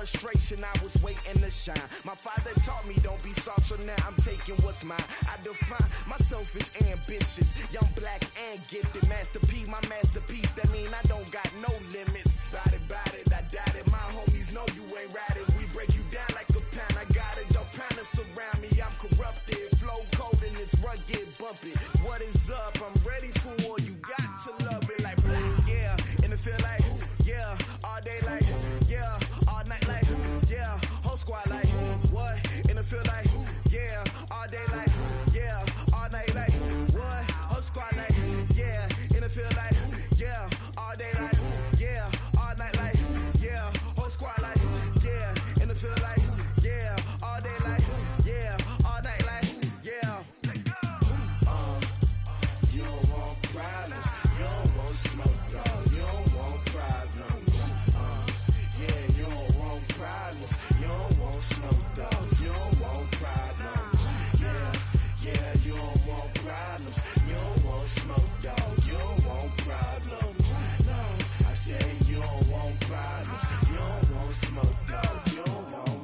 frustration, I was waiting to shine. My father taught me don't be soft, so now I'm taking what's mine. I define myself as ambitious, young, black, and gifted. Master P, my masterpiece, that mean I don't got no limits. Bout it, I doubt it. My homies know you ain't ratted. We break you down like a pound. I got it, don't pound to surround me. I'm corrupted, flow cold and it's rugged, bumpy. What is up? I'm ready for war. You got to love it like yeah, and it feel like yeah, all day like yeah, all night like yeah, whole squad like what? And it feel like yeah, all day like yeah, all night like what? Whole squad like yeah, and it feel like yeah, all day like yeah, all night like yeah, whole squad like yeah, and it feel like yeah, all day like yeah, all night like yeah. You don't want problems, you don't want smoke, dog. You don't want problems. Yeah, you don't want problems, you don't want smoke, dog. You don't want problems. Yeah, you don't want problems, you don't want smoke, dog. You don't want problems. No, I said you don't want problems, you don't want smoke, dog. You don't want.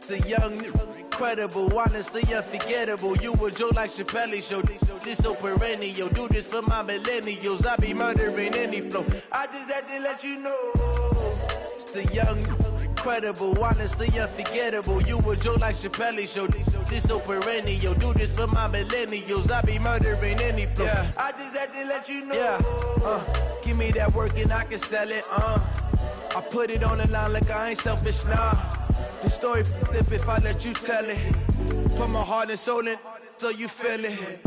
The young, incredible, honestly unforgettable. You a Joe like Chappelle show. This so perennial. Do this for my millennials. I be murdering any flow. I just had to let you know. It's the young, incredible, honestly unforgettable. You a Joe like Chappelle show. This so perennial. Do this for my millennials. I be murdering any flow. Yeah. I just had to let you know. Yeah. Give me that work and I can sell it. I put it on the line like I ain't selfish, nah. The story flip if I let you tell it. Put my heart and soul in so you feel it.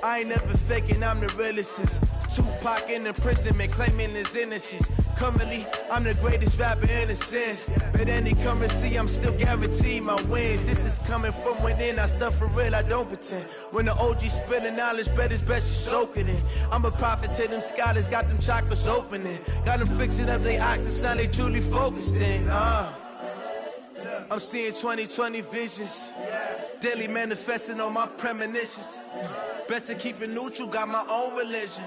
I ain't never faking, I'm the realest since Tupac in imprisonment, claiming his innocence. Currently, I'm the greatest rapper in a sense. But any currency, I'm still guaranteed my wins. This is coming from within, I stuff for real, I don't pretend. When the OG spilling knowledge, bet it's best you soak it in. I'm a prophet to them scholars, got them chakras opening. Got them fixing up they octaves, now they truly focused in. I'm seeing 2020 visions, daily manifesting on my premonitions. Best to keep it neutral, got my own religion.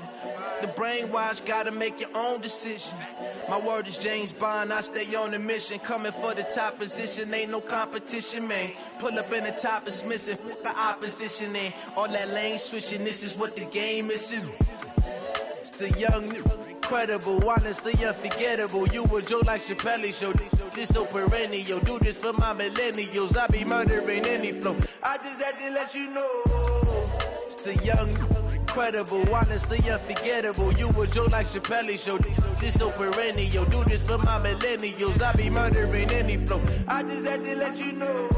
The brainwash, gotta make your own decision. My word is James Bond, I stay on a mission. Coming for the top position, ain't no competition, man. Pull up in the top is missing, fuck the opposition, and all that lane switching, this is what the game is. It's the young, incredible, honestly unforgettable. You a Joe like Chappelle show. This so perennial. Do this for my millennials. I be murdering any flow. I just had to let you know. It's the young, incredible, honestly unforgettable. You a Joe like Chappelle show. This so perennial. Do this for my millennials. I be murdering any flow. I just had to let you know.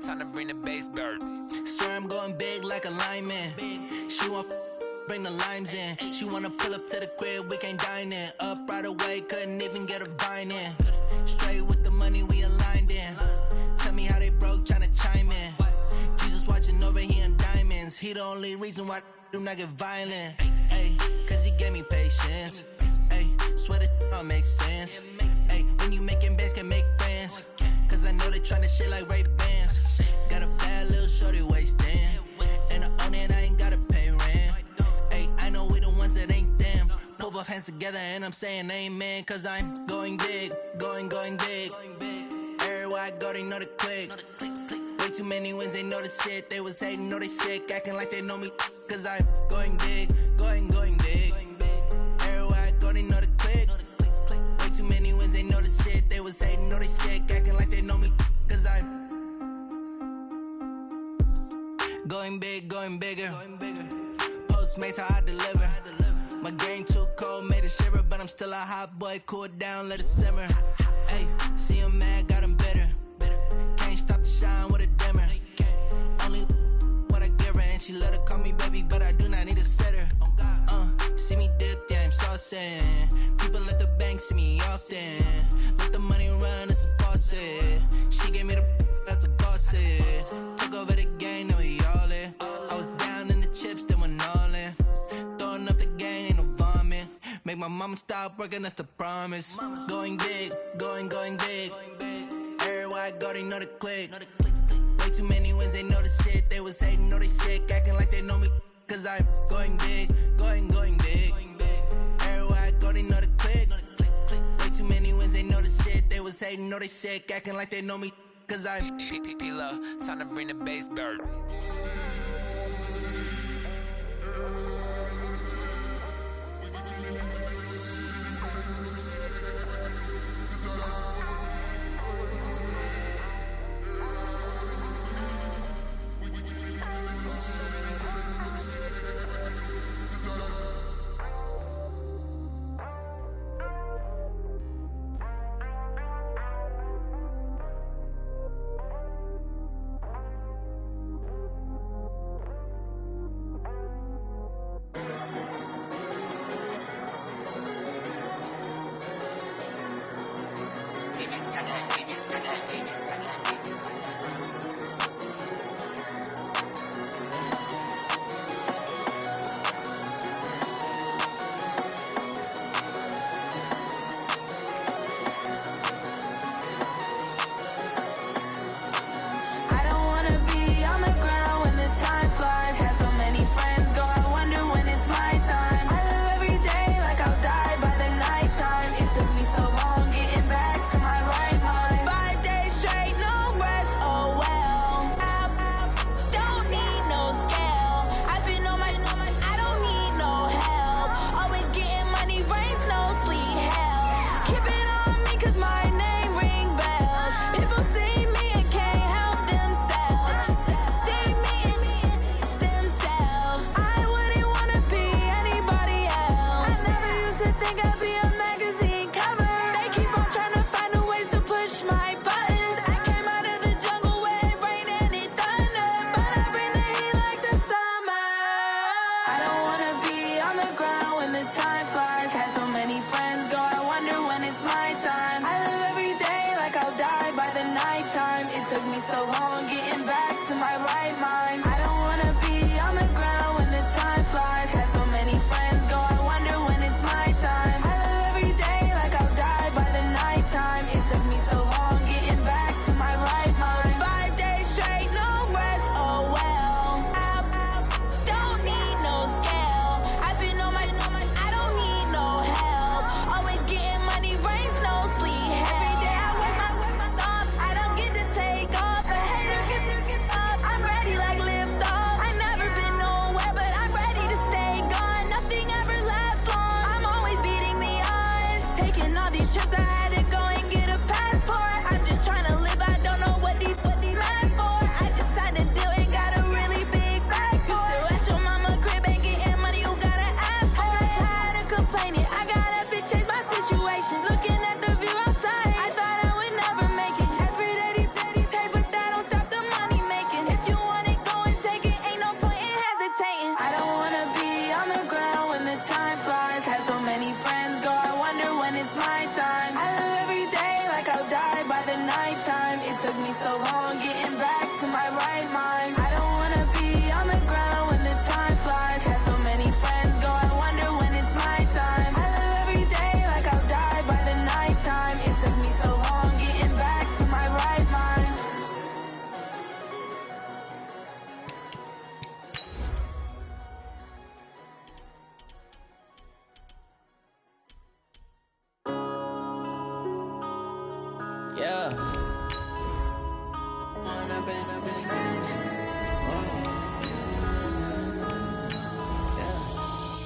Time to bring the bass bird. Swear I'm going big like a lineman. She want bring the limes in. She wanna pull up to the crib, we can't dine in. Up right away, couldn't even get a vine in. Straight with the money we aligned in. Tell me how they broke, tryna chime in. Jesus watching over here in diamonds. He the only reason why do not get violent. Ay, cause he gave me patience. Ay, swear that don't make sense. Ay, when you making bands, can make friends. Cause I know they tryna shit like Ray Bans. Got a bad little shorty wasting. And I own it, I ain't gotta pay rent. hands together and I'm saying amen, cause I'm going big, going big. Everywhere I go, they know the click. Way too many wins, they know the shit. They was hating, know they sick, acting like they know me, cause I'm going big, going big. Everywhere I go, they know the click. Way too many wins, they know the shit. They was hating, know they sick, acting like they know me, cause I'm going big, going bigger. Postmates, how I deliver. My game too cold, made it shiver, but I'm still a hot boy. Cool it down, let it simmer. Hey, see him mad, got him bitter. Can't stop the shine with a dimmer. Only what I give her, and she let her call me baby, but I do not need a sitter. See me dip, yeah, I'm saucing. People at the bank see me often. Let the money run, it's a faucet. She gave me the that's a boss it. Took over the game, now we all in. I was down in the chips, then went all in. Throwing up the game, ain't no vomit. Make my mama stop working, that's the promise. Going big, going big. Everywhere I go, they know the click. Way too many wins, they know the shit. They was hating, know they sick, acting like they know me, cause I'm going big, going big. Everywhere I go, they know the click. Way too many wins, they know the shit. They was hating, know they sick, acting like they know me, cause I'm P-Lo, time to bring the bass bird.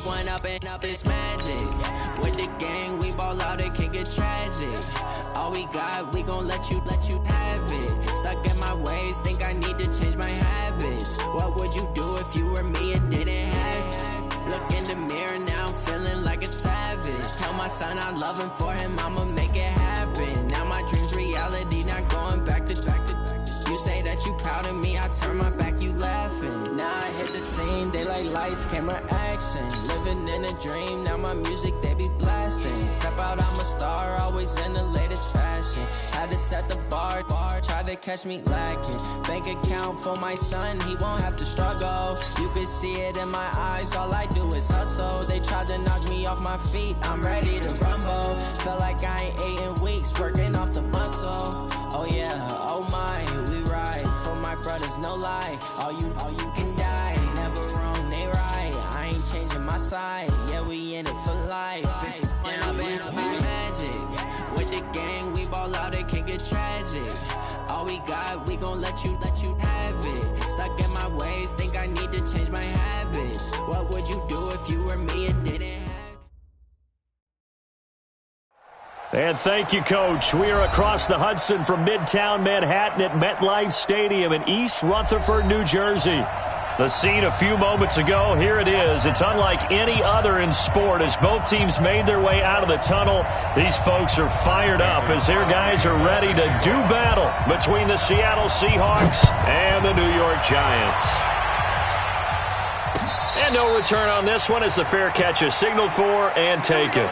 One up and up is magic. With the gang, we ball out, it can get tragic. All we got, we gon' let you have it. Stuck in my ways, think I need to change my habits. What would you do if you were me and didn't have it? Look in the mirror, now I'm feeling like a savage. Tell my son I love him, for him I'ma make it happen. Now my dream's reality, not going back to. You say that you proud of me, I turn my back, you laughing. Now I hit the scene, they like lights, camera, action. Living in a dream, now my music, they be blasting. Step out, I'm a star, always in the latest fashion. Had to set the bar, try to catch me lacking. Bank account for my son, he won't have to struggle. You can see it in my eyes, all I do is hustle. They tried to knock me off my feet, I'm ready to rumble. Felt like I ain't ate in weeks, working off the muscle. Oh yeah, oh my, we ride for my brothers, no lie. All you can die, never wrong, they right. I ain't changing my side, yeah, we in it for life. And up is magic. With the gang, we ball out, it can get tragic. All we got, we gon' let you have it. Stuck in my ways, think I need to change my habits. What would you do if you were me and didn't have it? And thank you, Coach. We are across the Hudson from Midtown Manhattan at MetLife Stadium in East Rutherford, New Jersey. The scene a few moments ago, here it is. It's unlike any other in sport as both teams made their way out of the tunnel. These folks are fired up as their guys are ready to do battle between the Seattle Seahawks and the New York Giants. And no return on this one as the fair catch is signaled for and taken.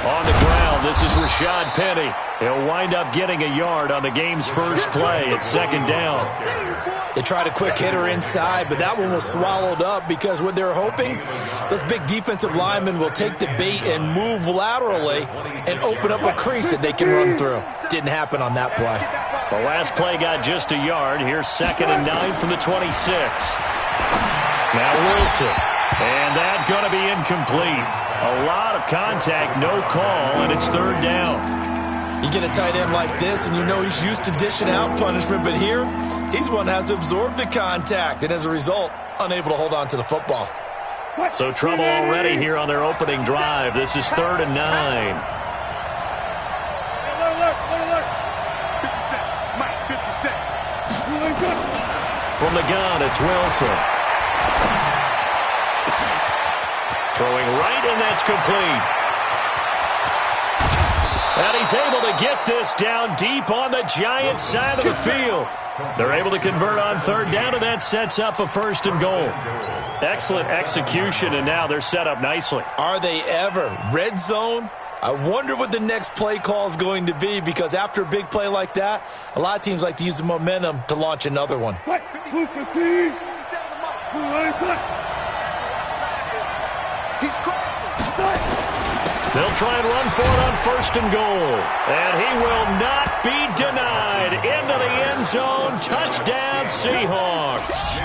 On the ground, this is Rashad Penny. He'll wind up getting a yard on the game's first play. It's second down. They tried a quick hitter inside, but that one was swallowed up because what they're hoping, those big defensive linemen will take the bait and move laterally and open up a crease that they can run through. Didn't happen on that play. The last play got just a yard. Here's 2nd and 9 from the 26. Now Wilson. And that's going to be incomplete. A lot of contact, no call, and it's 3rd down. You get a tight end like this, and you know he's used to dishing out punishment, but here, he's one that has to absorb the contact, and as a result, unable to hold on to the football. So trouble already here on their opening drive. This is 3rd and 9. From the gun, it's Wilson. Throwing right, and that's complete. And he's able to get this down deep on the Giants' side of the field. They're able to convert on 3rd down, and that sets up a 1st and goal. Excellent execution, and now they're set up nicely. Are they ever? Red zone? I wonder what the next play call is going to be, because after a big play like that, a lot of teams like to use the momentum to launch another one. They'll try and run for it on 1st and goal. And he will not be denied. Into the end zone. Touchdown, Seahawks.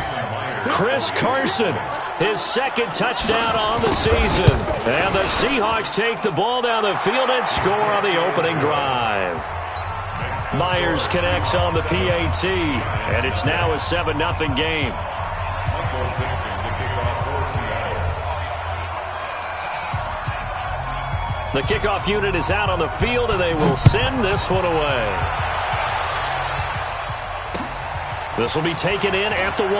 Chris Carson, his 2nd touchdown on the season. And the Seahawks take the ball down the field and score on the opening drive. Myers connects on the PAT. And it's now a 7-0 game. The kickoff unit is out on the field, and they will send this one away. This will be taken in at the 1.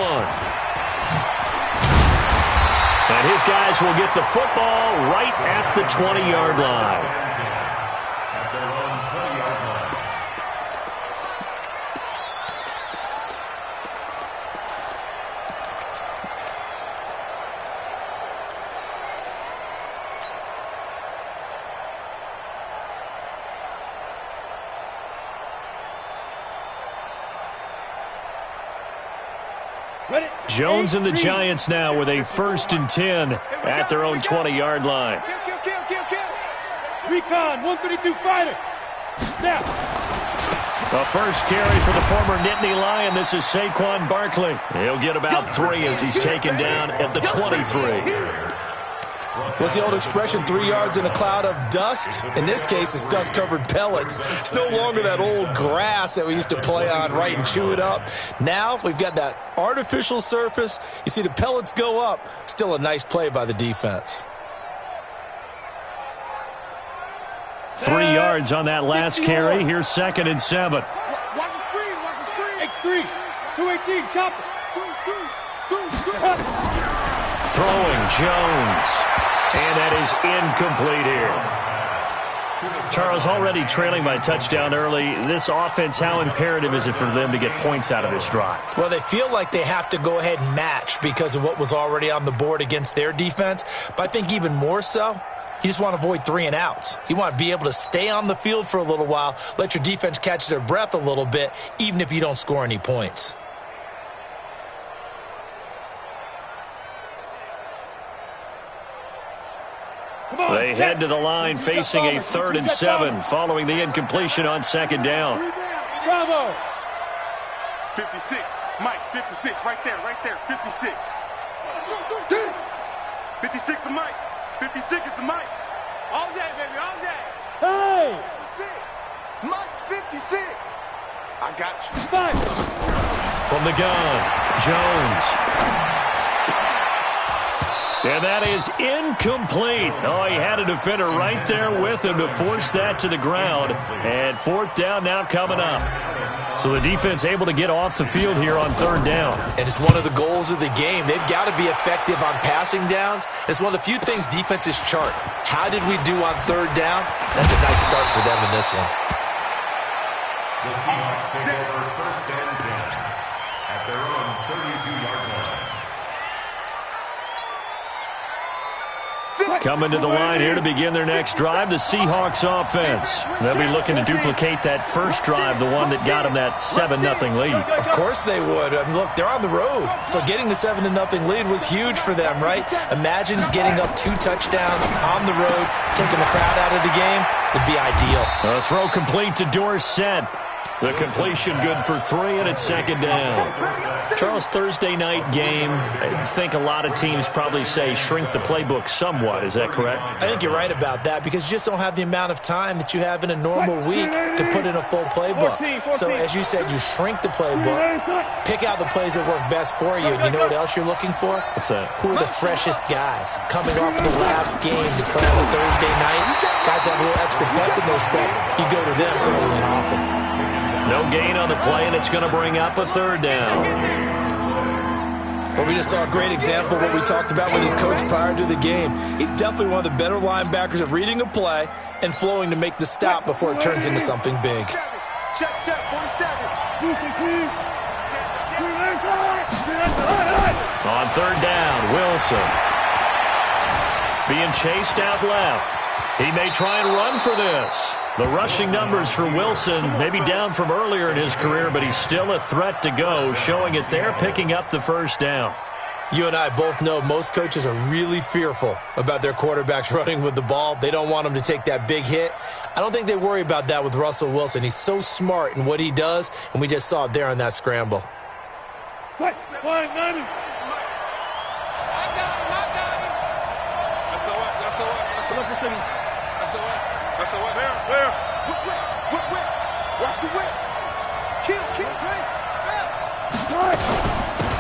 And his guys will get the football right at the 20-yard line. Jones and the Giants now with a 1st and 10 at their own 20-yard line. Recon, 132 fighter. Snap. The first carry for the former Nittany Lion. This is Saquon Barkley. He'll get about 3 as he's taken down at the 23. What's the old expression, 3 yards in a cloud of dust? In this case, it's dust-covered pellets. It's no longer that old grass that we used to play on, right, and chew it up. Now we've got that artificial surface. You see the pellets go up. Still a nice play by the defense. 3 yards on that last carry. Here's 2nd and 7. Watch the screen, watch the screen. X3, 218, chopper. Throwing Jones. And that is incomplete here. Charles, already trailing by a touchdown early. This offense, how imperative is it for them to get points out of this drive? Well, they feel like they have to go ahead and match because of what was already on the board against their defense. But I think even more so, you just want to avoid 3 and outs. You want to be able to stay on the field for a little while, let your defense catch their breath a little bit, even if you don't score any points. They head to the line facing a 3rd and 7 following the incompletion on 2nd down. Bravo. 56, Mike, 56, right there, 56. 56 to Mike, 56 is to Mike. All day, baby, all day. Hey! 56, Mike's 56. I got you. Five. From the gun, Jones. And that is incomplete. Oh, he had a defender right there with him to force that to the ground. And 4th down now coming up. So the defense able to get off the field here on 3rd down. And it's one of the goals of the game. They've got to be effective on passing downs. It's one of the few things defenses chart. How did we do on 3rd down? That's a nice start for them in this one. The Seahawks take over 1st and 10 at their own 32-yard line. Coming to the line here to begin their next drive, the Seahawks offense. They'll be looking to duplicate that first drive, the one that got them that 7-0 lead. Of course they would. I mean, look, they're on the road. So getting the 7-0 lead was huge for them, right? Imagine getting up 2 touchdowns on the road, taking the crowd out of the game. It'd be ideal. A throw complete to Dorsett. The completion good for 3, and it's 2nd down. Charles, Thursday night game, I think a lot of teams probably say shrink the playbook somewhat. Is that correct? I think you're right about that because you just don't have the amount of time that you have in a normal week to put in a full playbook. So as you said, you shrink the playbook, pick out the plays that work best for you. And you know what else you're looking for? What's that? Who are the freshest guys coming off the last game to play on a Thursday night? Guys have a little extra pep in their step. You go to them early and often. No gain on the play, and it's going to bring up a 3rd down. Well, we just saw a great example of what we talked about with his coach prior to the game. He's definitely one of the better linebackers at reading a play and flowing to make the stop before it turns into something big. Check, 47. On 3rd down, Wilson. Being chased out left. He may try and run for this. The rushing numbers for Wilson maybe down from earlier in his career, but he's still a threat to go, showing it there, picking up the 1st down. You and I both know most coaches are really fearful about their quarterbacks running with the ball. They don't want them to take that big hit. I don't think they worry about that with Russell Wilson. He's so smart in what he does, and we just saw it there on that scramble. Five, 90.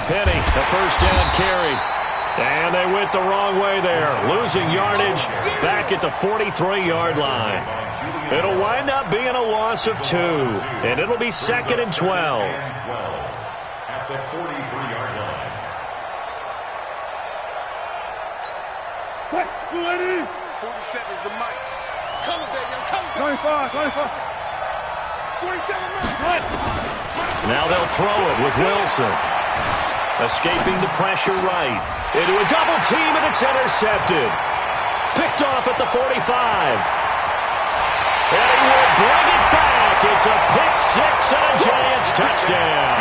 Penny, the 1st down carry. And they went the wrong way there, losing yardage back at the 43-yard line. It'll wind up being a loss of 2, and it'll be 2nd and 12. At the 43-yard line. 47 is the mic. Coming, baby, I'm coming. 95. 47, Now they'll throw it with Wilson. Escaping the pressure right. Into a double team, and it's intercepted. Picked off at the 45. And he will bring it back. It's a pick 6 and a Giants touchdown.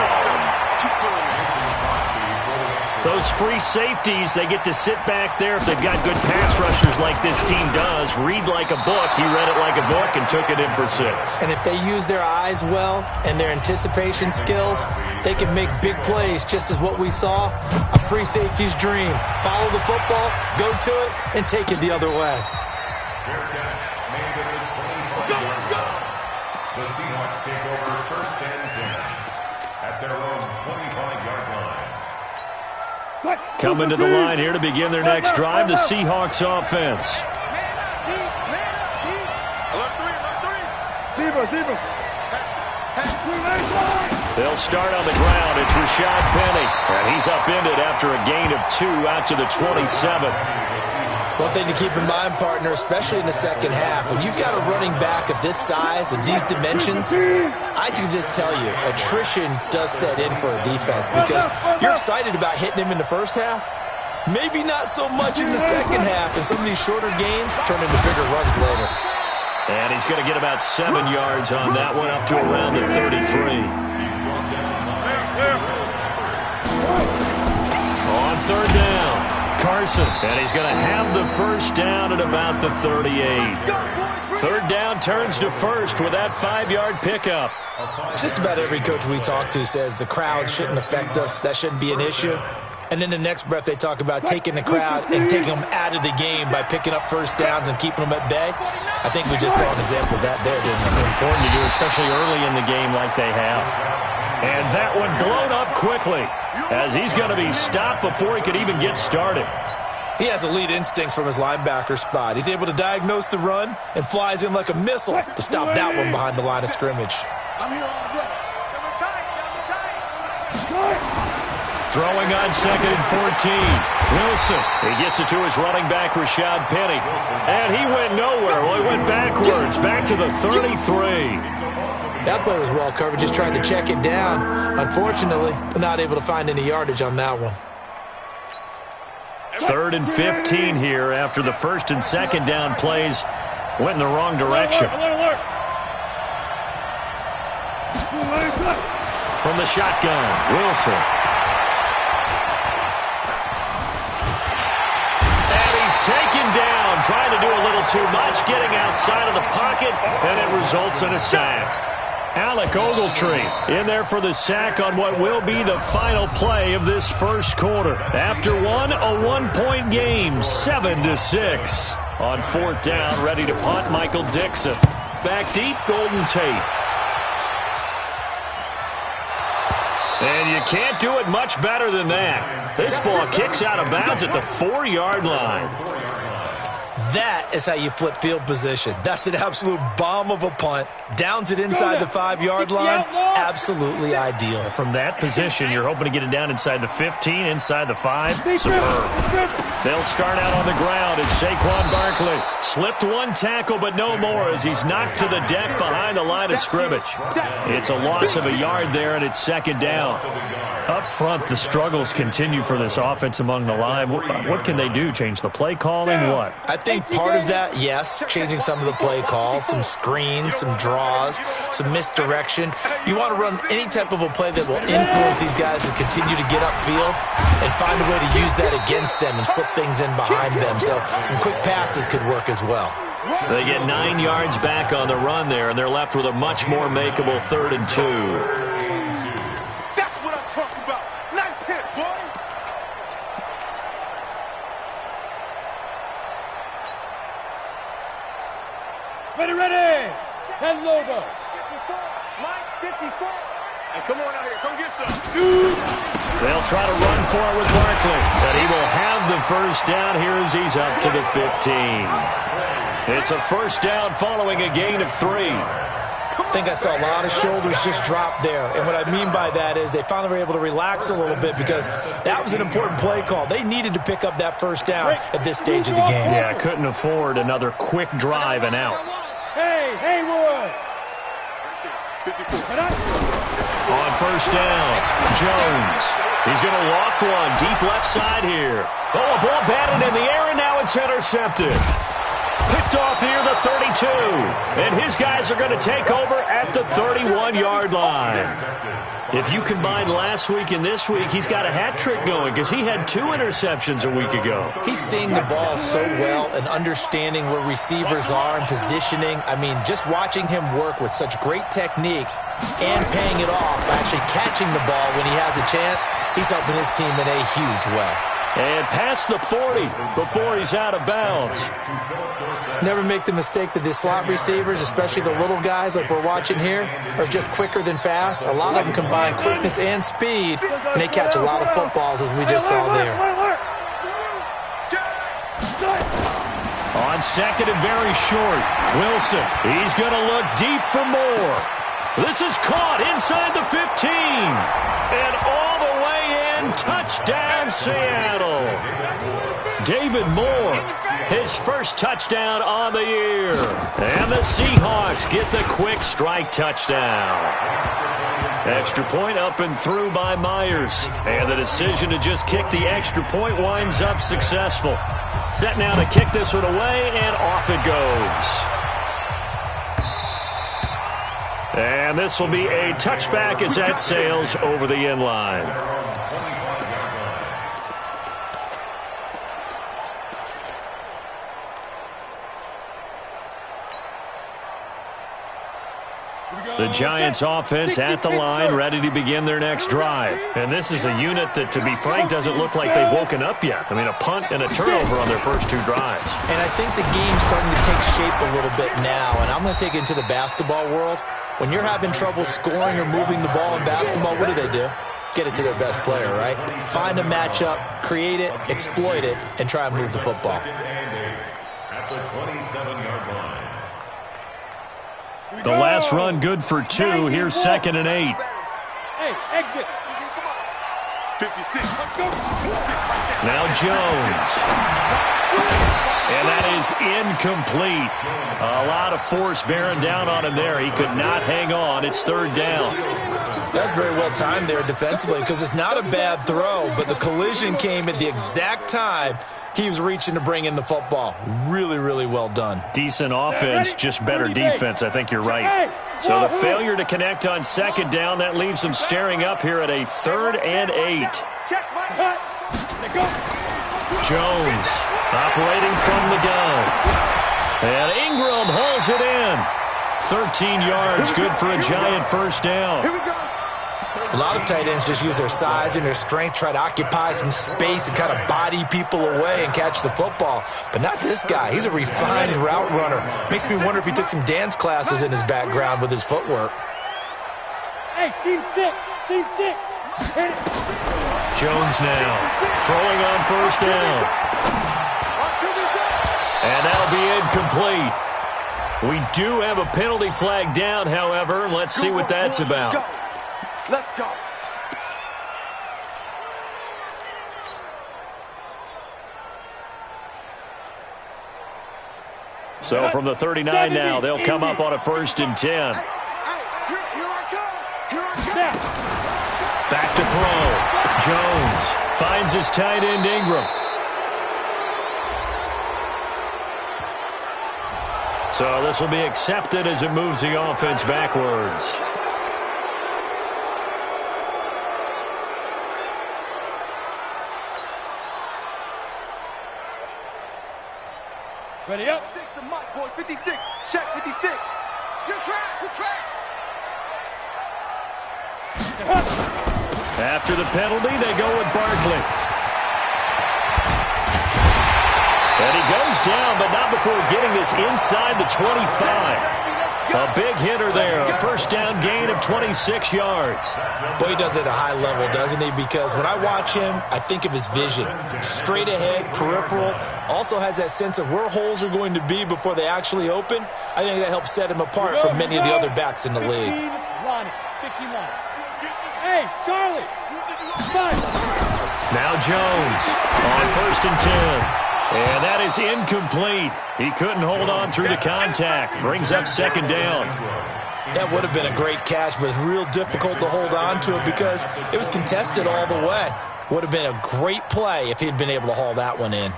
Those free safeties, they get to sit back there if they've got good pass rushers like this team does. Read like a book. He read it like a book and took it in for 6. And if they use their eyes well and their anticipation skills, they can make big plays, just as what we saw, a free safety's dream. Follow the football, go to it, and take it the other way. Fair catch made at the 25-yard line. The Seahawks take over 1st and 10 at their own 25-yard line. Coming to the line here to begin their next drive, the Seahawks offense. They'll start on the ground. It's Rashad Penny, and he's upended after a gain of 2 out to the 27. One thing to keep in mind, partner, especially in the second half, when you've got a running back of this size and these dimensions, I can just tell you, attrition does set in for a defense because you're excited about hitting him in the first half. Maybe not so much in the second half, and some of these shorter gains turn into bigger runs later. And he's going to get about 7 yards on that one, up to around the 33. On 3rd down. Carson, and he's going to have the first down at about the 38. 3rd down turns to 1st with that 5-yard pickup. Just about every coach we talk to says the crowd shouldn't affect us. That shouldn't be an issue. And in the next breath, they talk about taking the crowd and taking them out of the game by picking up first downs and keeping them at bay. I think we just saw an example of that there, didn't we? Important to do, especially early in the game like they have. And that one blown up quickly as he's going to be stopped before he could even get started. He has elite instincts from his linebacker spot. He's able to diagnose the run and flies in like a missile to stop that one behind the line of scrimmage. I'm here all day. Throwing on 2nd and 14. Wilson, he gets it to his running back, Rashad Penny. And he went nowhere. Well, he went backwards, back to the 33. That play was well covered, just trying to check it down. Unfortunately, not able to find any yardage on that one. 3rd and 15 here after the 1st and 2nd down plays went in the wrong direction. From the shotgun, Wilson. And he's taken down, trying to do a little too much, getting outside of the pocket, and it results in a sack. Alec Ogletree in there for the sack on what will be the final play of this first quarter. After a 1-point game, 7-6. On 4th down, ready to punt, Michael Dixon. Back deep, Golden Tate. And you can't do it much better than that. This ball kicks out of bounds at the 4-yard line. That is how you flip field position. That's an absolute bomb of a punt. Downs it inside the 5-yard line. Absolutely ideal. From that position, you're hoping to get it down inside the 15, inside the 5. Superb. They'll start out on the ground. It's Saquon Barkley. Slipped one tackle, but no more as he's knocked to the deck behind the line of scrimmage. It's a loss of a yard there, and it's 2nd down. Up front, the struggles continue for this offense among the line. What can they do? Change the play calling? What? I think part of that, yes, changing some of the play calls, some screens, some draws, some misdirection. You want to run any type of a play that will influence these guys to continue to get upfield and find a way to use that against them and slip things in behind them. So some quick passes could work as well. They get 9 yards back on the run there, and they're left with a much more makeable 3rd and 2. Ready. 10 logo. 54. Hey, come on out here. Come get some. They'll try to run for it with Barkley, but he will have the first down here as he's up to the 15. It's a first down following a gain of 3. I think I saw a lot of shoulders just drop there. And what I mean by that is they finally were able to relax a little bit because that was an important play call. They needed to pick up that first down at this stage of the game. Yeah, couldn't afford another quick drive and out. Hey, Haywood! On first down, Jones. He's going to loft one deep left side here. Oh, a ball batted in the air, and now it's intercepted. Picked off near the 32. And his guys are going to take over at the 31-yard line. If you combine last week and this week, he's got a hat trick going because he had 2 interceptions a week ago. He's seeing the ball so well and understanding where receivers are and positioning. I mean, just watching him work with such great technique and paying it off, actually catching the ball when he has a chance, he's helping his team in a huge way. And past the 40 before he's out of bounds. Never make the mistake that the slot receivers, especially the little guys like we're watching here, are just quicker than fast. A lot of them combine quickness and speed, and they catch a lot of footballs, as we just saw there. On second and very short, Wilson, he's going to look deep for more. This is caught inside the 15. And all the way in, touchdown Seattle. David Moore, his first touchdown on the year. And the Seahawks get the quick strike touchdown. Extra point up and through by Myers. And the decision to just kick the extra point winds up successful. Set now to kick this one away, and off it goes. And this will be a touchback as that sails over the end line. The Giants offense at the line, ready to begin their next drive. And this is a unit that, to be frank, doesn't look like they've woken up yet. I mean, a punt and a turnover on their first 2 drives. And I think the game's starting to take shape a little bit now. And I'm going to take it into the basketball world. When you're having trouble scoring or moving the ball in basketball, what do? Get it to their best player, right? Find a matchup, create it, exploit it, and try and move the football. At the 27-yard line. The last run good for 2. Here's second and 8. Hey, exit. 56. Now Jones. And that is incomplete. A lot of force bearing down on him there. He could not hang on. It's third down. That's very well timed there defensively because it's not a bad throw, but the collision came at the exact time he was reaching to bring in the football. Really, really well done. Decent offense, just better defense. I think you're right. So the failure to connect on second down, that leaves them staring up here at a 3rd and 8. Jones operating from the gun. And Ingram hauls it in. 13 yards, good for a Giant first down. A lot of tight ends just use their size and their strength, try to occupy some space and kind of body people away and catch the football. But not this guy. He's a refined route runner. Makes me wonder if he took some dance classes in his background with his footwork. Hey, seam 6. Seam 6. Hit it. Jones now throwing on first down. And that'll be incomplete. We do have a penalty flag down, however. Let's see what that's about. Let's go. So from the 39 now, they'll come up on a 1st and 10. Here I come. Back to throw. Jones finds his tight end Ingram. So this will be accepted as it moves the offense backwards. Ready up. Take the mic, boys. 56. Check 56. Your track. After the penalty, they go with Barkley. And he goes down, but not before getting this inside the 25. A big hitter there. A first down gain of 26 yards. Boy, he does it at a high level, doesn't he? Because when I watch him, I think of his vision. Straight ahead, peripheral. Also has that sense of where holes are going to be before they actually open. I think that helps set him apart from many of the other backs in the league. 15 line. Hey, Charlie. 5. Now Jones on 1st and 10. And that is incomplete. He couldn't hold on through the contact. Brings up second down. That would have been a great catch, but it's real difficult to hold on to it because it was contested all the way. Would have been a great play if he'd been able to haul that one in.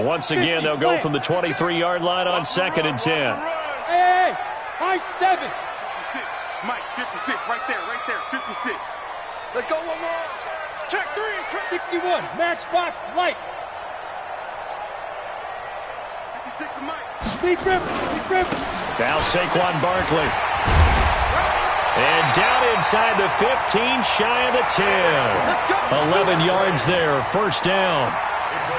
Once again, they'll go from the 23-yard line on 2nd and 10. Hey, high 7. 56. Mike, 56. Right there, 56. Let's go one more. Check 3. 61, matchbox lights. 56 to Mike. Deep river. Now Saquon Barkley. And down inside the 15, shy of the 10. 11 yards there, first down.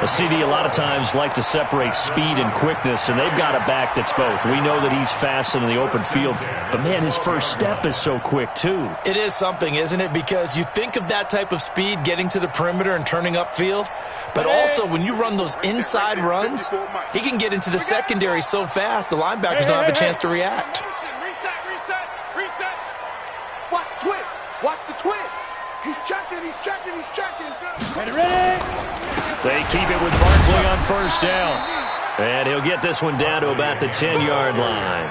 The CD a lot of times like to separate speed and quickness, and they've got a back that's both. We know that he's fast in the open field, but, man, his first step is so quick, too. It is something, isn't it? Because you think of that type of speed getting to the perimeter and turning upfield, but also when you run those inside runs, he can get into the secondary so fast the linebackers don't have a chance to react. Reset. Watch twins. Watch the twins. He's checking. Ready. They keep it with Barkley on first down. And he'll get this one down to about the 10-yard line.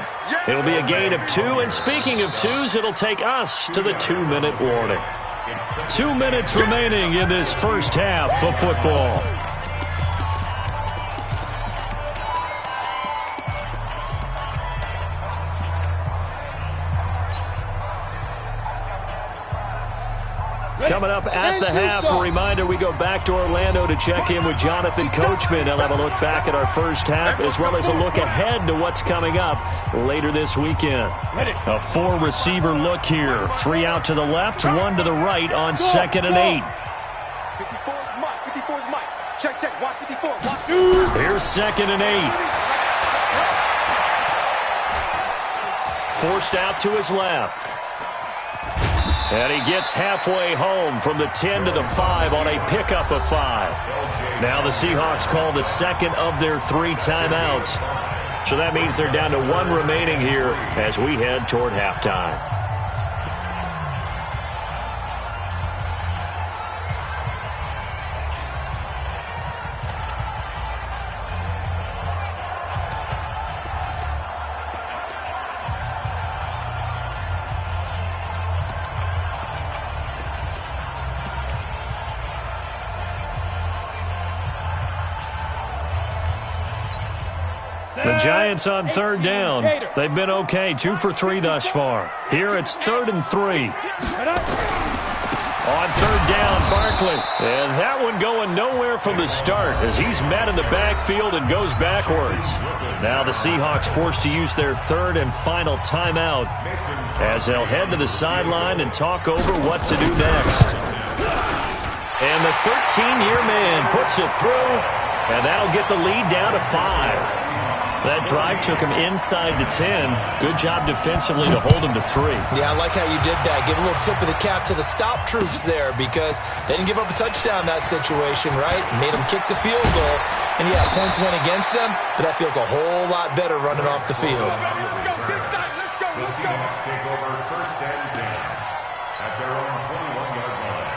It'll be a gain of 2, and speaking of 2s, it'll take us to the 2-minute warning. 2 minutes remaining in this first half of football. Coming up at the half, a reminder, we go back to Orlando to check in with Jonathan Coachman. He'll have a look back at our first half as well as a look ahead to what's coming up later this weekend. A 4-receiver look here. 3 out to the left, 1 to the right on 2nd and 8. 54 is Mike. 54 is Mike. Check. Watch 54. Watch. Here's 2nd and 8. Forced out to his left. And he gets halfway home from the 10 to the 5 on a pickup of 5. Now the Seahawks call the second of their 3 timeouts. So that means they're down to 1 remaining here as we head toward halftime. The Giants on 3rd down. They've been okay, 2 for 3 thus far. Here it's 3rd and 3. On 3rd down, Barkley. And that one going nowhere from the start as he's met in the backfield and goes backwards. Now the Seahawks forced to use their 3rd and final timeout as they'll head to the sideline and talk over what to do next. And the 13-year man puts it through, and that'll get the lead down to 5. That drive took him inside the 10. Good job defensively to hold him to 3. Yeah, I like how you did that. Give a little tip of the cap to the stop troops there because they didn't give up a touchdown in that situation, right? Made them kick the field goal. And, yeah, points went against them, but that feels a whole lot better running off the field. The Seahawks take over 1st and 10 at their own 21-yard line.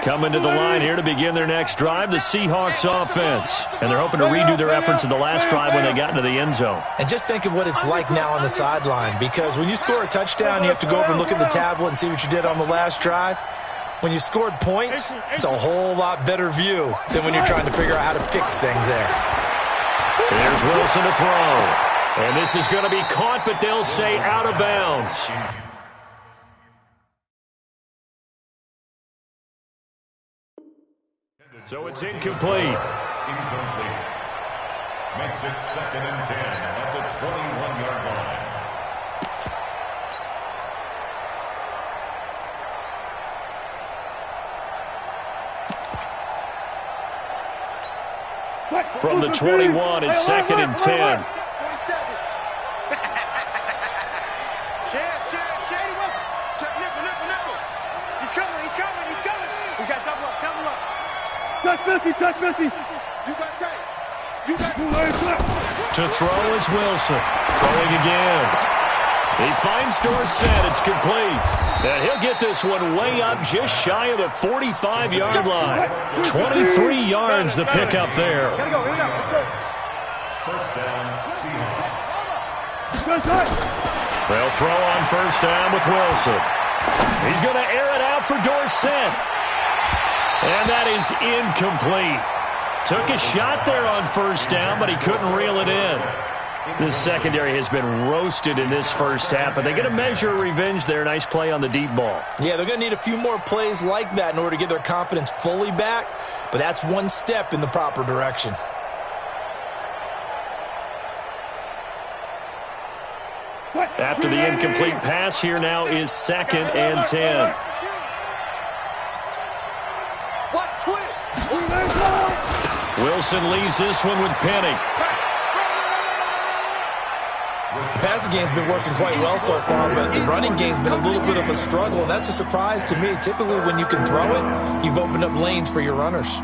Coming to the line here to begin their next drive, the Seahawks offense. And they're hoping to redo their efforts in the last drive when they got into the end zone. And just think of what it's like now on the sideline because when you score a touchdown, you have to go over and look at the tablet and see what you did on the last drive. When you scored points, it's a whole lot better view than when you're trying to figure out how to fix things there. Here's Wilson to throw. And this is going to be caught, but they'll say out of bounds. So it's incomplete. Incomplete. Makes it 2nd and 10 at the 21-yard line. From the 21, it's 2nd and 10. Touch Messi. You got tape. To throw is Wilson. Throwing again. He finds Dorsett. It's complete. And he'll get this one way up just shy of the 45-yard line. 23 yards the pickup there. First down, Seahawks. They'll throw on first down with Wilson. He's going to air it out for Dorsett. And that is incomplete. Took a shot there on first down, but he couldn't reel it in. This secondary has been roasted in this first half, but they get a measure of revenge there. Nice play on the deep ball. Yeah, they're going to need a few more plays like that in order to get their confidence fully back, but that's one step in the proper direction. After the incomplete pass, here now is 2nd and 10. Wilson leaves this one with Penny. The passing game's been working quite well so far, but the running game's been a little bit of a struggle, and that's a surprise to me. Typically, when you can throw it, you've opened up lanes for your runners.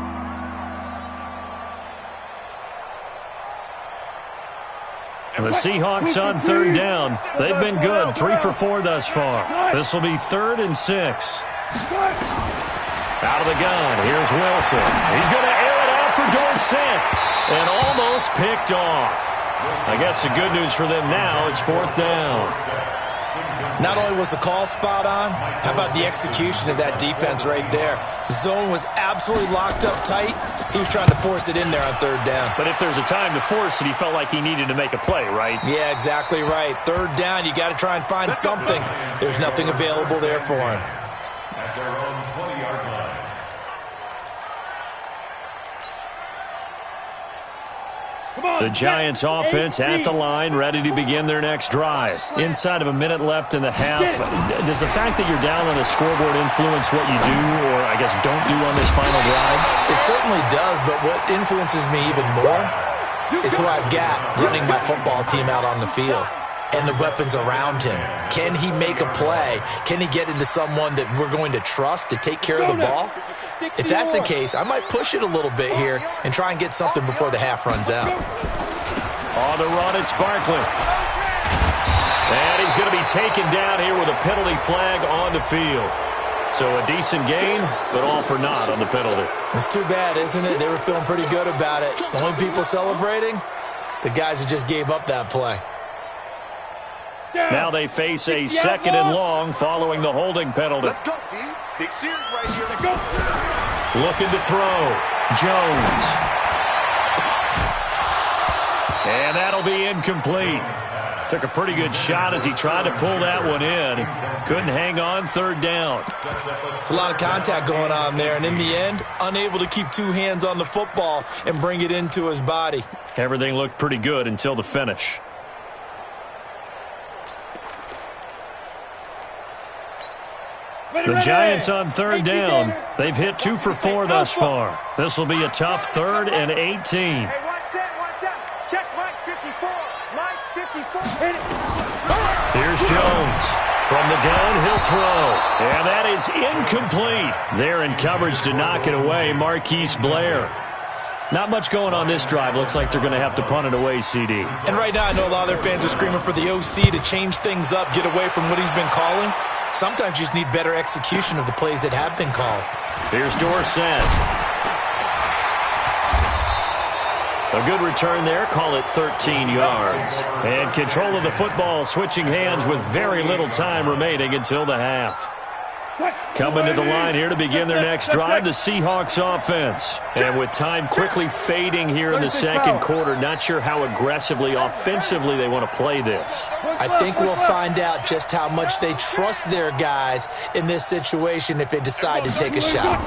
And the Seahawks on 3rd down. They've been good, 3 for 4 thus far. This will be 3rd and 6. Out of the gun, here's Wilson. He's going to air it out for Dorsett, and almost picked off. I guess the good news for them now, it's 4th down. Not only was the call spot on, how about the execution of that defense right there? Zone was absolutely locked up tight. He was trying to force it in there on 3rd down. But if there's a time to force it, he felt like he needed to make a play, right? Yeah, exactly right. 3rd down, you got to try and find something. There's nothing available there for him. At their own 20-yard line. The Giants offense at the line, ready to begin their next drive. Inside of a minute left in the half, does the fact that you're down on the scoreboard influence what you do, or I guess don't do on this final drive? It certainly does, but what influences me even more is who I've got running my football team out on the field and the weapons around him. Can he make a play? Can he get into someone that we're going to trust to take care of the ball? If that's the case, I might push it a little bit here and try and get something before the half runs out. On the run, it's Barkley. And he's going to be taken down here with a penalty flag on the field. So a decent gain, but all for naught on the penalty. It's too bad, isn't it? They were feeling pretty good about it. The only people celebrating, the guys who just gave up that play. Now they face a 2nd and long following the holding penalty. Let's go, D. Big Sears right here. Let's go. Looking to throw. Jones. And that'll be incomplete. Took a pretty good shot as he tried to pull that one in. Couldn't hang on 3rd down. It's a lot of contact going on there, and in the end, unable to keep 2 hands on the football and bring it into his body. Everything looked pretty good until the finish. The Giants on 3rd down. They've hit 2 for 4 thus far. This will be a tough 3rd and 18. Hey, one set. Check Mike 54. Mike 54. Hit it. Here's Jones. From the gun, he'll throw. And that is incomplete. They're in coverage to knock it away, Marquise Blair. Not much going on this drive. Looks like they're going to have to punt it away, CD. And right now, I know a lot of their fans are screaming for the OC to change things up, get away from what he's been calling. Sometimes you just need better execution of the plays that have been called. Here's Dorsett. A good return there. Call it 13 yards. And control of the football, switching hands with very little time remaining until the half. Coming to the line here to begin their next drive, the Seahawks offense. And with time quickly fading here in the 2nd quarter, not sure how aggressively, offensively they want to play this. I think we'll find out just how much they trust their guys in this situation if they decide to take a shot.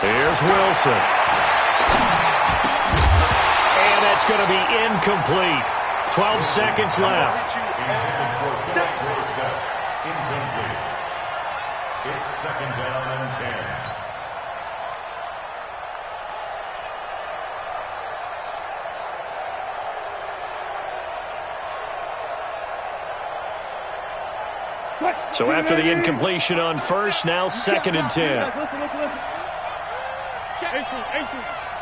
Here's Wilson. And that's going to be incomplete. 12 seconds left. It's 2nd down and 10. So after the incompletion on first, now 2nd and 10. Listen. Check 18.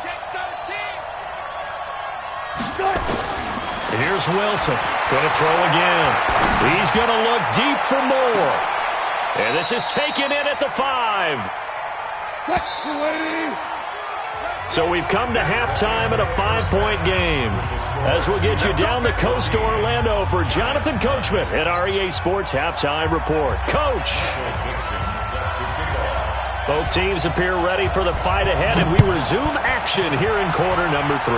Check 13. And here's Wilson. Going to throw again. He's going to look deep for more. And this is taken in at the 5. So we've come to halftime in a 5-point game. As we'll get you down the coast to Orlando for Jonathan Coachman at our EA Sports Halftime Report. Coach! Both teams appear ready for the fight ahead, and we resume action here in quarter number 3.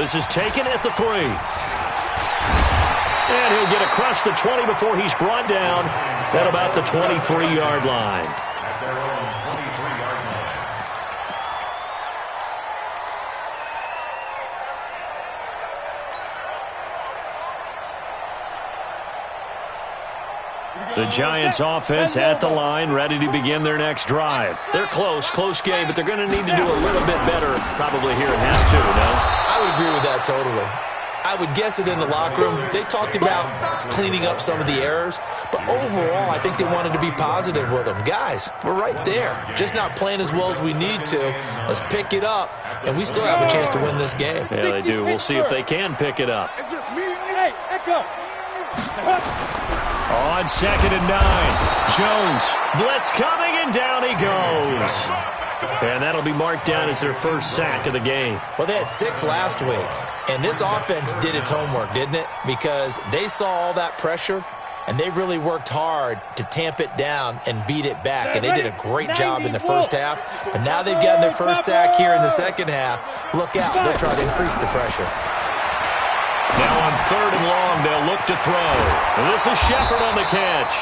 This is taken at the 3. And he'll get across the 20 before he's brought down at about the 23-yard line. At their own 23-yard line. The Giants offense at the line, ready to begin their next drive. They're close game, but they're going to need to do a little bit better probably here in half 2, no? I would agree with that totally. I would guess it in the locker room. They talked about cleaning up some of the errors, but overall, I think they wanted to be positive with them. Guys, we're right there. Just not playing as well as we need to. Let's pick it up, and we still have a chance to win this game. Yeah, they do. We'll see if they can pick it up. It's just me and you. Hey, Echo. On 2nd and 9, Jones, blitz coming, and down he goes. And that'll be marked down as their first sack of the game. Well, they had 6 last week, and this offense did its homework, didn't it? Because they saw all that pressure, and they really worked hard to tamp it down and beat it back, and they did a great job in the first half. But now they've gotten their first sack here in the second half. Look out, they'll try to increase the pressure. Now on 3rd and long, they'll look to throw. And this is Shepard on the catch.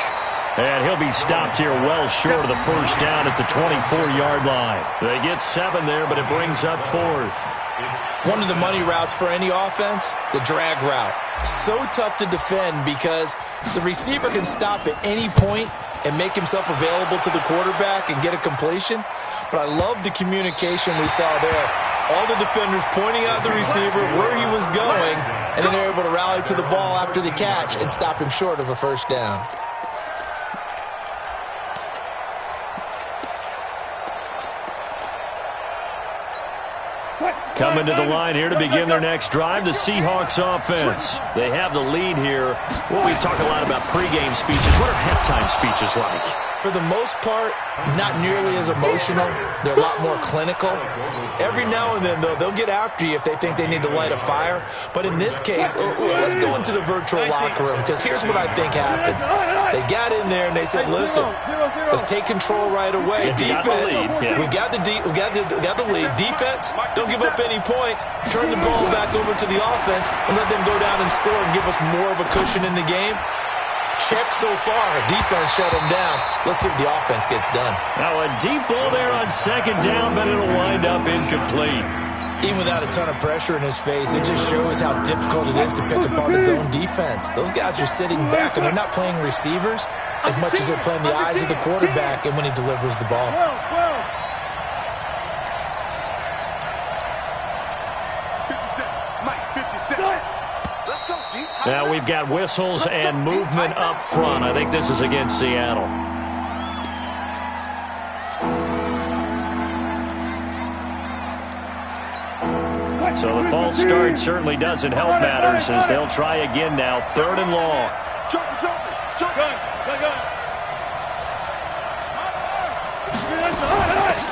And he'll be stopped here well short of the first down at the 24-yard line. They get 7 there, but it brings up 4th. One of the money routes for any offense, the drag route. So tough to defend because the receiver can stop at any point and make himself available to the quarterback and get a completion. But I love the communication we saw there. All the defenders pointing out the receiver, where he was going, and then they're able to rally to the ball after the catch and stop him short of a first down. Coming to the line here to begin their next drive, the Seahawks offense. They have the lead here. Well, we talk a lot about pregame speeches. What are halftime speeches like? For the most part, not nearly as emotional. They're a lot more clinical. Every now and then, though, they'll get after you if they think they need to light a fire. But in this case, let's go into the virtual locker room, because here's what I think happened. They got in there and they said, listen, let's take control right away. Defense, we got the lead. Defense, don't give up any points. Turn the ball back over to the offense and let them go down and score and give us more of a cushion in the game. Check so far. Defense shut them down. Let's see if the offense gets done. Now a deep ball there on 2nd down, but it'll wind up incomplete. Even without a ton of pressure in his face, it just shows how difficult it is to pick apart his own defense. Those guys are sitting back, and they're not playing receivers as much as they're playing the eyes of the quarterback and when he delivers the ball. Now we've got whistles and movement up front. I think this is against Seattle. So the false start certainly doesn't help matters as they'll try again now. 3rd and long.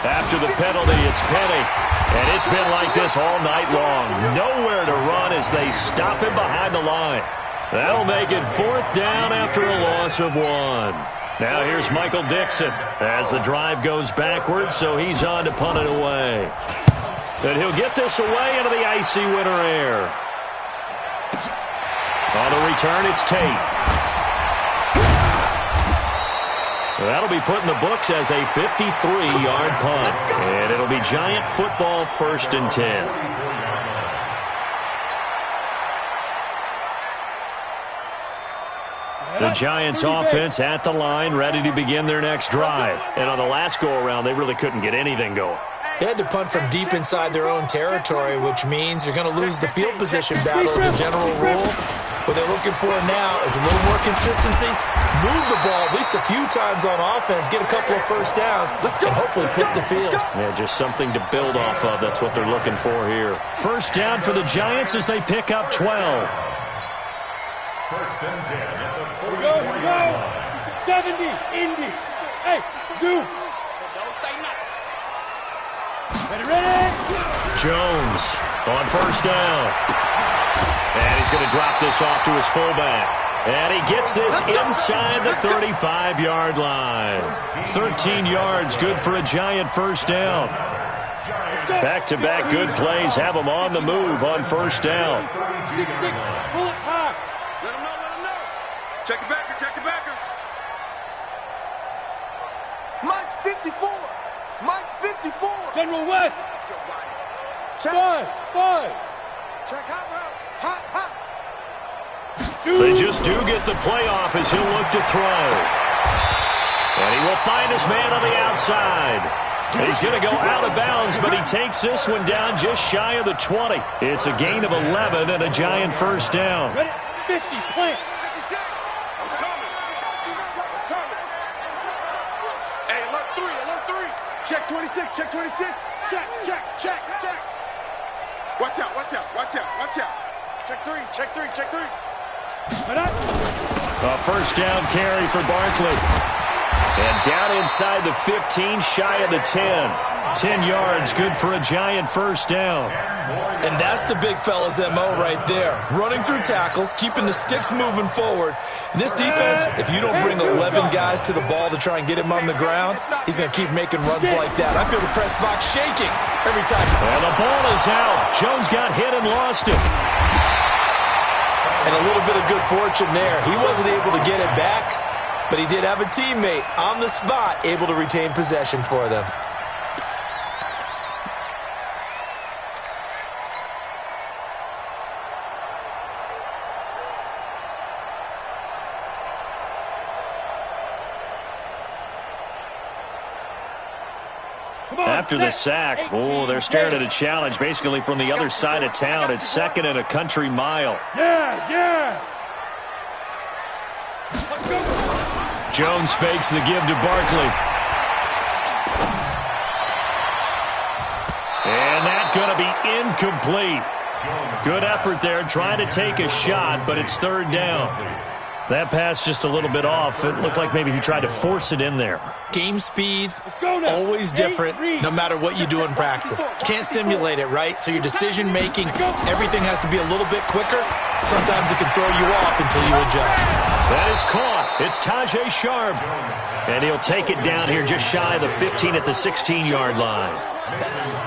After the penalty, it's Penny. And it's been like this all night long. Nowhere to run as they stop him behind the line. That'll make it 4th down after a loss of 1. Now here's Michael Dixon as the drive goes backwards, so he's on to punt it away. And he'll get this away into the icy winter air. On the return, it's Tate. That'll be put in the books as a 53-yard punt. And it'll be Giant football, 1st and 10. The Giants offense at the line, ready to begin their next drive. And on the last go-around, they really couldn't get anything going. They had to punt from deep inside their own territory, which means you're going to lose the field position battle as a general rule. What they're looking for now is a little more consistency, move the ball at least a few times on offense, get a couple of first downs, and hopefully flip the field. Yeah, just something to build off of. That's what they're looking for here. First down for the Giants as they pick up 12. 1st and 10 at the 44-yard line. 70, Indy. Hey, Zoo. Jones on first down. And he's going to drop this off to his fullback. And he gets this inside the 35-yard line. 13 yards, good for a Giant first down. Back-to-back good plays have him on the move on first down. Let him know. Check the backer. Mike's 54. General West. Five. Check hot. They just do get the playoff as he'll look to throw. And he will find his man on the outside. And he's going to go out of bounds, but he takes this one down just shy of the 20. It's a gain of 11 and a Giant first down. Ready? 50, plant. 56. I'm coming. Hey, alert 3. Check 26. Check. Watch out. Check three. A first down carry for Barkley. And down inside the 15, shy of the 10. 10 yards, good for a Giant first down. And that's the big fella's MO right there. Running through tackles, keeping the sticks moving forward. In this defense, if you don't bring 11 guys to the ball to try and get him on the ground, he's going to keep making runs like that. I feel the press box shaking every time. And the ball is out. Jones got hit and lost it. And a little bit of good fortune there. He wasn't able to get it back, but he did have a teammate on the spot able to retain possession for them. After the sack, they're staring at a challenge basically from the other side of town. It's second and a country mile. Yes. Jones fakes the give to Barkley. And that's going to be incomplete. Good effort there trying to take a shot, but it's third down. That pass just a little bit off. It looked like maybe he tried to force it in there. Game speed, always different, no matter what you do in practice. Can't simulate it, right? So your decision-making, everything has to be a little bit quicker. Sometimes it can throw you off until you adjust. That is caught. It's Tajay Sharp. And he'll take it down here just shy of the 15 at the 16-yard line.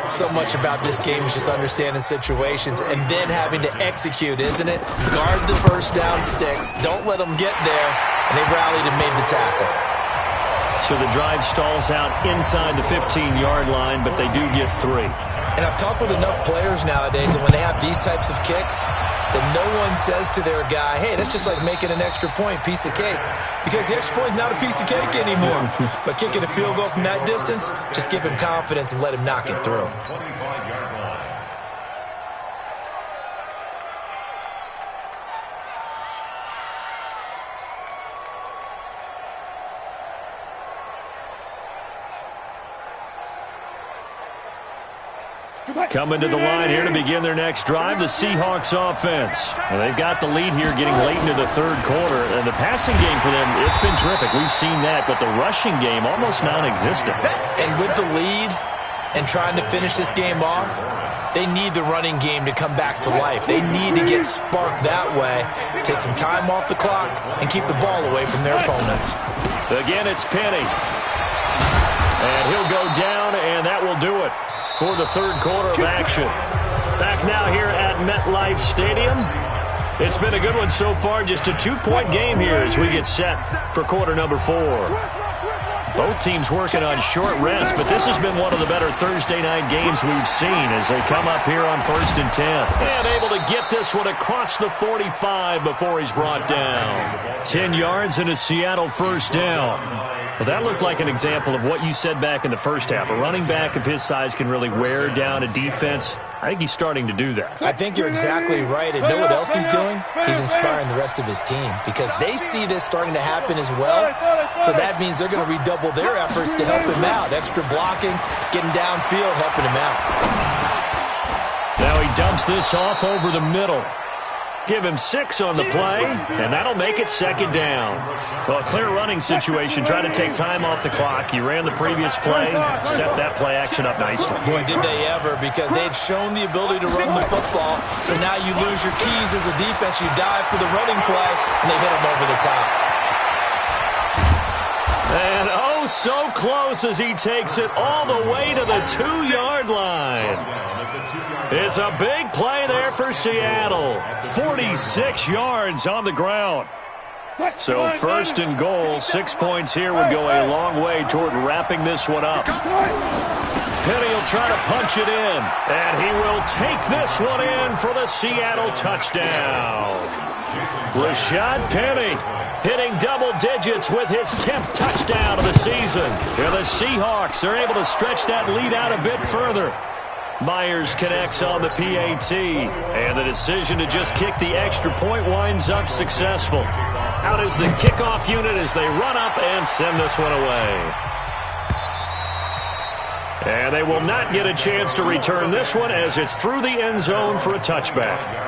So much about this game is just understanding situations and then having to execute, isn't it? Guard the first down sticks. Don't let them get there. And they rallied and made the tackle. So the drive stalls out inside the 15-yard line, but they do get 3. And I've talked with enough players nowadays, and when they have these types of kicks, then no one says to their guy, hey, that's just like making an extra point, piece of cake. Because the extra point is not a piece of cake anymore. But kicking a field goal from that distance, just give him confidence and let him knock it through. Coming to the line here to begin their next drive, the Seahawks offense. And they've got the lead here getting late into the third quarter. And the passing game for them, it's been terrific. We've seen that, but the rushing game almost non-existent. And with the lead and trying to finish this game off, they need the running game to come back to life. They need to get sparked that way, take some time off the clock, and keep the ball away from their opponents. Again, it's Penny. And he'll go down, and that will do it for the third quarter of action. Back now here at MetLife Stadium. It's been a good one so far. Just a 2-point game here as we get set for quarter number 4. Both teams working on short rest, but this has been one of the better Thursday night games we've seen as they come up here on 1st and 10. And able to get this one across the 45 before he's brought down. 10 yards and a Seattle first down. Well, that looked like an example of what you said back in the first half. A running back of his size can really wear down a defense. I think he's starting to do that. I think you're exactly right. And know what else he's doing? He's inspiring the rest of his team because they see this starting to happen as well. So that means they're going to redouble their efforts to help him out. Extra blocking, getting downfield, helping him out. Now he dumps this off over the middle. Give him 6 on the play, and that'll make it second down. Well, clear running situation. Try to take time off the clock. You ran the previous play, set that play action up nicely. Boy, did they ever, because they had shown the ability to run the football. So now you lose your keys as a defense. You dive for the running play, and they hit him over the top. And oh, so close as he takes it all the way to the 2-yard line. It's a big play there for Seattle. 46 yards on the ground. So first and goal, 6 points here would go a long way toward wrapping this one up. Penny will try to punch it in, and he will take this one in for the Seattle touchdown. Rashad Penny hitting double digits with his 10th touchdown of the season. And the Seahawks are able to stretch that lead out a bit further. Myers connects on the PAT, and the decision to just kick the extra point winds up successful. Out is the kickoff unit as they run up and send this one away. And they will not get a chance to return this one as it's through the end zone for a touchback.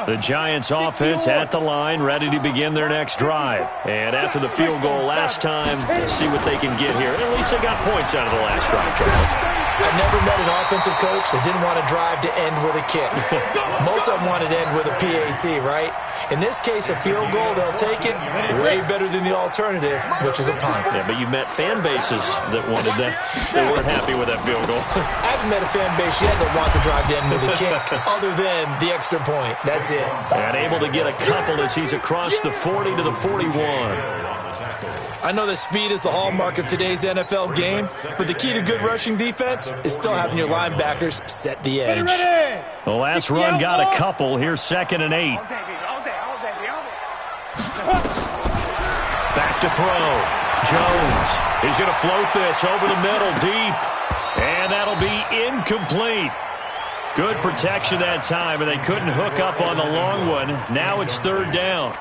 The Giants offense at the line, ready to begin their next drive. And after the field goal last time, let's see what they can get here. At least they got points out of the last drive, Charles. I never met an offensive coach that didn't want to drive to end with a kick. Most of them wanted to end with a PAT, right? In this case, a field goal, they'll take it way better than the alternative, which is a punt. Yeah, but you met fan bases that wanted that. They weren't happy with that field goal. I haven't met a fan base yet that wants to drive to end with a kick other than the extra point. That's it. And able to get a couple as he's across the 40 to the 41. I know that speed is the hallmark of today's NFL game, but the key to good rushing defense is still having your linebackers set the edge. The last run got a couple. Here's 2nd and 8. Back to throw. Jones. He's going to float this over the middle deep. And that'll be incomplete. Good protection that time, and they couldn't hook up on the long one. Now it's 3rd down.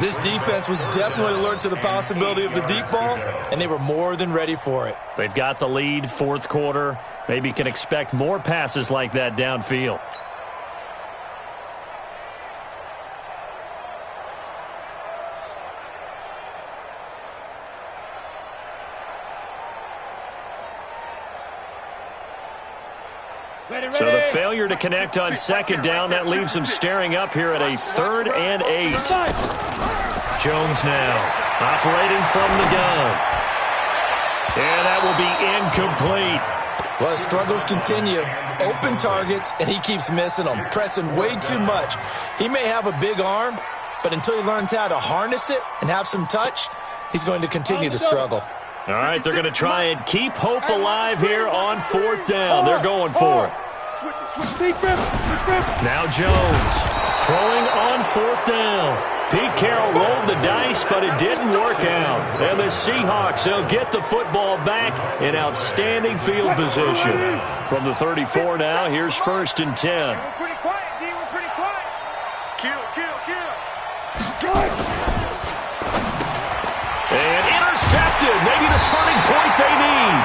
This defense was definitely alert to the possibility of the deep ball, and they were more than ready for it. They've got the lead, 4th quarter. Maybe can expect more passes like that downfield. So the failure to connect on 2nd down, that leaves them staring up here at a 3rd and 8. Jones now operating from the gun. And that will be incomplete. Well, struggles continue. Open targets, and he keeps missing them, pressing way too much. He may have a big arm, but until he learns how to harness it and have some touch, he's going to continue to struggle. All right, they're going to try and keep hope alive here on 4th down. They're going for it. Now Jones throwing on 4th down. Pete Carroll rolled the dice, but it didn't work out. And the Seahawks, they'll get the football back in outstanding field position. From the 34 now, here's 1st and 10. We're pretty quiet, D. We're pretty quiet. Kill. And intercepted. Maybe the turning point they need.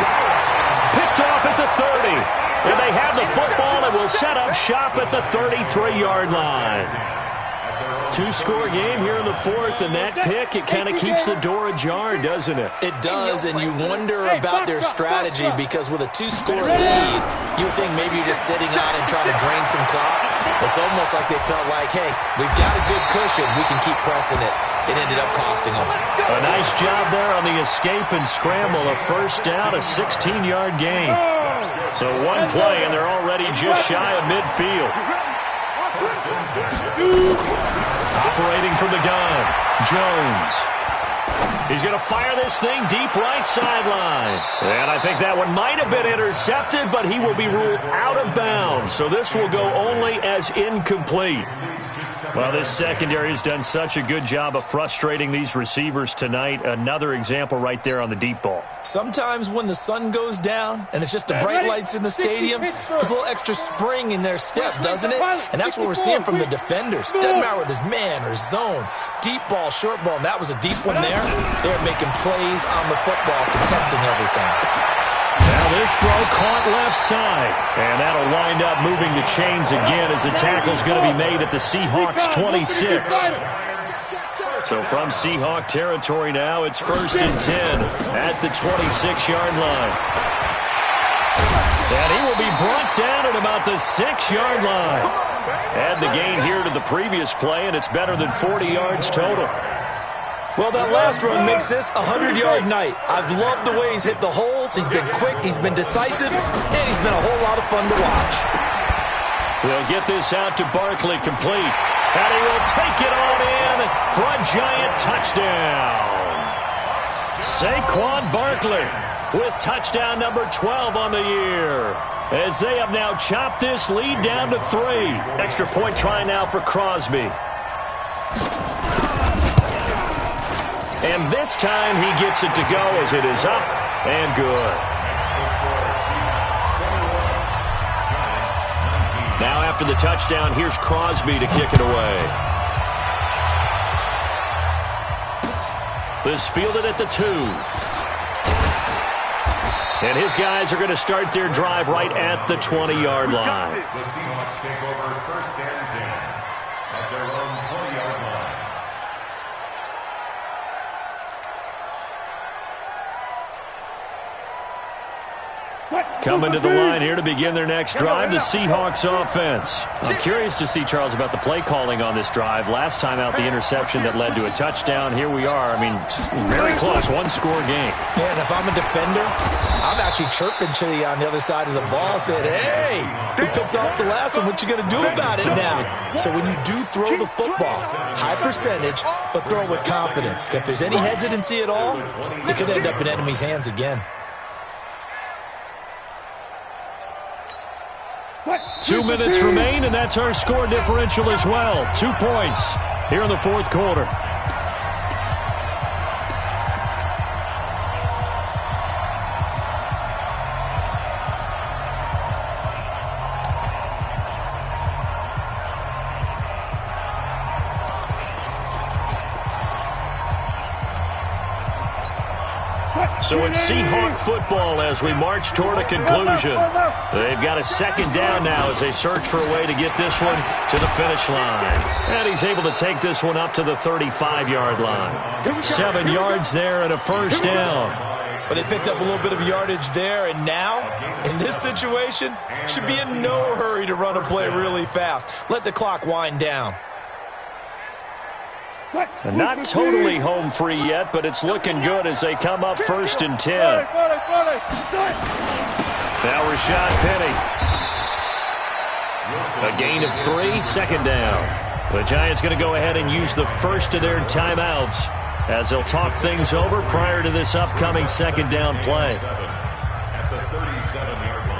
Picked off at the 30. And they have the football and will set up shop at the 33-yard line. 2-score game here in the 4th, and that pick, it kind of keeps the door ajar, doesn't it? It does, and you wonder about their strategy, because with a 2-score lead, you think maybe you're just sitting on and trying to drain some clock. It's almost like they felt like, hey, we've got a good cushion. We can keep pressing it. It ended up costing them. A nice job there on the escape and scramble. A 1st down, a 16-yard gain. So one play, and they're already just shy of midfield. Operating from the gun, Jones. He's going to fire this thing deep right sideline. And I think that one might have been intercepted, but he will be ruled out of bounds. So this will go only as incomplete. Well, this secondary has done such a good job of frustrating these receivers tonight. Another example right there on the deep ball. Sometimes when the sun goes down and it's just the bright lights in the stadium, there's a little extra spring in their step, doesn't it? And that's what we're seeing from the defenders. Doesn't matter whether it's man or zone, deep ball, short ball, and that was a deep one there. They're making plays on the football, contesting everything. Now this throw caught left side, and that'll wind up moving the chains again as the tackle's going to be made at the Seahawks 26. So from Seahawk territory now, it's 1st and 10 at the 26-yard line. And he will be brought down at about the 6-yard line. Add the gain here to the previous play, and it's better than 40 yards total. Well, that last run makes this a 100-yard night. I've loved the way he's hit the holes. He's been quick, he's been decisive, and he's been a whole lot of fun to watch. They'll get this out to Barkley, complete. And he will take it on in for a giant touchdown. Saquon Barkley with touchdown number 12 on the year, as they have now chopped this lead down to 3. Extra point try now for Crosby. And this time he gets it to go as it is up and good. Now after the touchdown, here's Crosby to kick it away. This fielded at the 2. And his guys are going to start their drive right at the 20-yard line. The Seahawks take over 1st and 10 at their own 20-yard line. Coming to the line here to begin their next drive, the Seahawks offense. I'm curious to see, Charles, about the play calling on this drive. Last time out, the interception that led to a touchdown. Here we are. I mean, very close, one-score game. Yeah, and if I'm a defender, I'm actually chirping Chili on the other side of the ball, saying, hey, we picked off the last one. What you going to do about it now? So when you do throw the football, high percentage, but throw it with confidence. If there's any hesitancy at all, it could end up in enemy's hands again. 2 minutes remain, and that's our score differential as well. 2 points here in the 4th quarter. So it's Seahawk football as we march toward a conclusion. They've got a 2nd down now as they search for a way to get this one to the finish line. And he's able to take this one up to the 35-yard line. 7 yards there and a 1st down. But they picked up a little bit of yardage there, and now, in this situation, should be in no hurry to run a play really fast. Let the clock wind down. And not totally home free yet, but it's looking good as they come up 1st and 10. Now Rashad Penny. A gain of 3, 2nd down. The Giants going to go ahead and use the first of their timeouts as they'll talk things over prior to this upcoming 2nd down play. At the 37-yard line.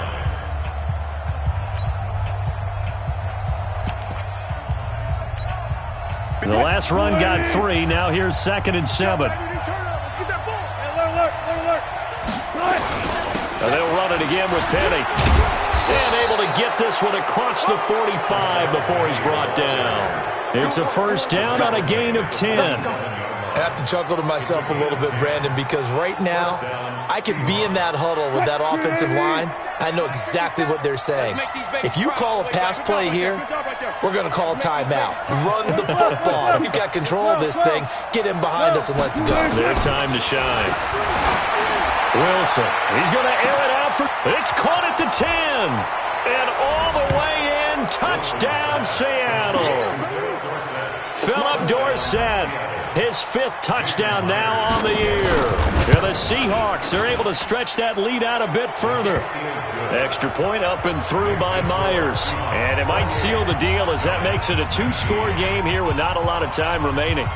The last run got 3. Now here's 2nd and 7. And they'll run it again with Penny. And able to get this one across the 45 before he's brought down. It's a 1st down on a gain of 10. I have to chuckle to myself a little bit, Brandon, because right now I could be in that huddle with that offensive line. I know exactly what they're saying. If you call a pass play here, we're going to call a timeout. Run the football. We've got control of this thing. Get in behind us and let's go. Their time to shine. Wilson, he's going to air it out for... It's caught at the 10. And all the way in, touchdown Seattle. Philip Dorsett, his 5th touchdown now on the year. And the Seahawks are able to stretch that lead out a bit further. Extra point up and through by Myers. And it might seal the deal as that makes it a 2-score game here with not a lot of time remaining.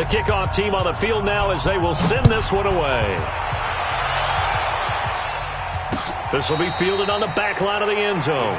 The kickoff team on the field now as they will send this one away. This will be fielded on the back line of the end zone.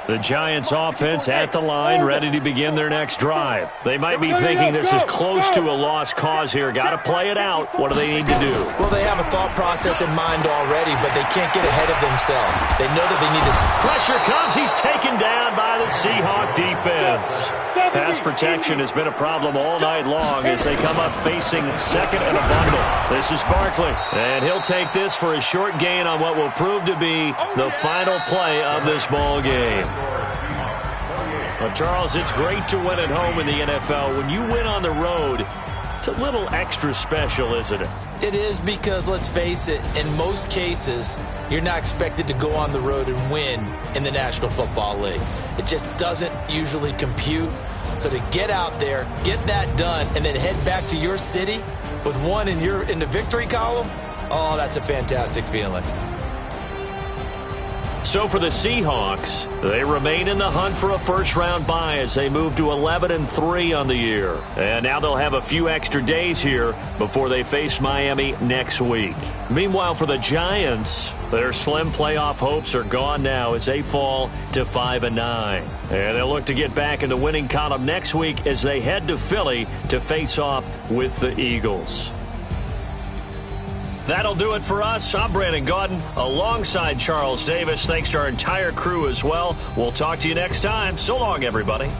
The Giants offense at the line, ready to begin their next drive. They might be thinking this is close to a lost cause here. Got to play it out. What do they need to do? Well, they have a thought process in mind already, but they can't get ahead of themselves. They know that they need to... Pressure comes. He's taken down by the Seahawk defense. Pass protection has been a problem all night long as they come up facing second and a bundle. This is Barkley, and he'll take this for a short gain on what will prove to be the final play of this ball game. Well, Charles, it's great to win at home in the NFL. When you win on the road, it's a little extra special, isn't it? It is because, let's face it, in most cases, you're not expected to go on the road and win in the National Football League. It just doesn't usually compute. So to get out there, get that done, and then head back to your city with one in the victory column, oh, that's a fantastic feeling. So for the Seahawks, they remain in the hunt for a first-round bye as they move to 11-3 on the year. And now they'll have a few extra days here before they face Miami next week. Meanwhile, for the Giants, their slim playoff hopes are gone now as they fall to 5-9. And they'll look to get back in the winning column next week as they head to Philly to face off with the Eagles. That'll do it for us. I'm Brandon Gaudin alongside Charles Davis. Thanks to our entire crew as well. We'll talk to you next time. So long, everybody.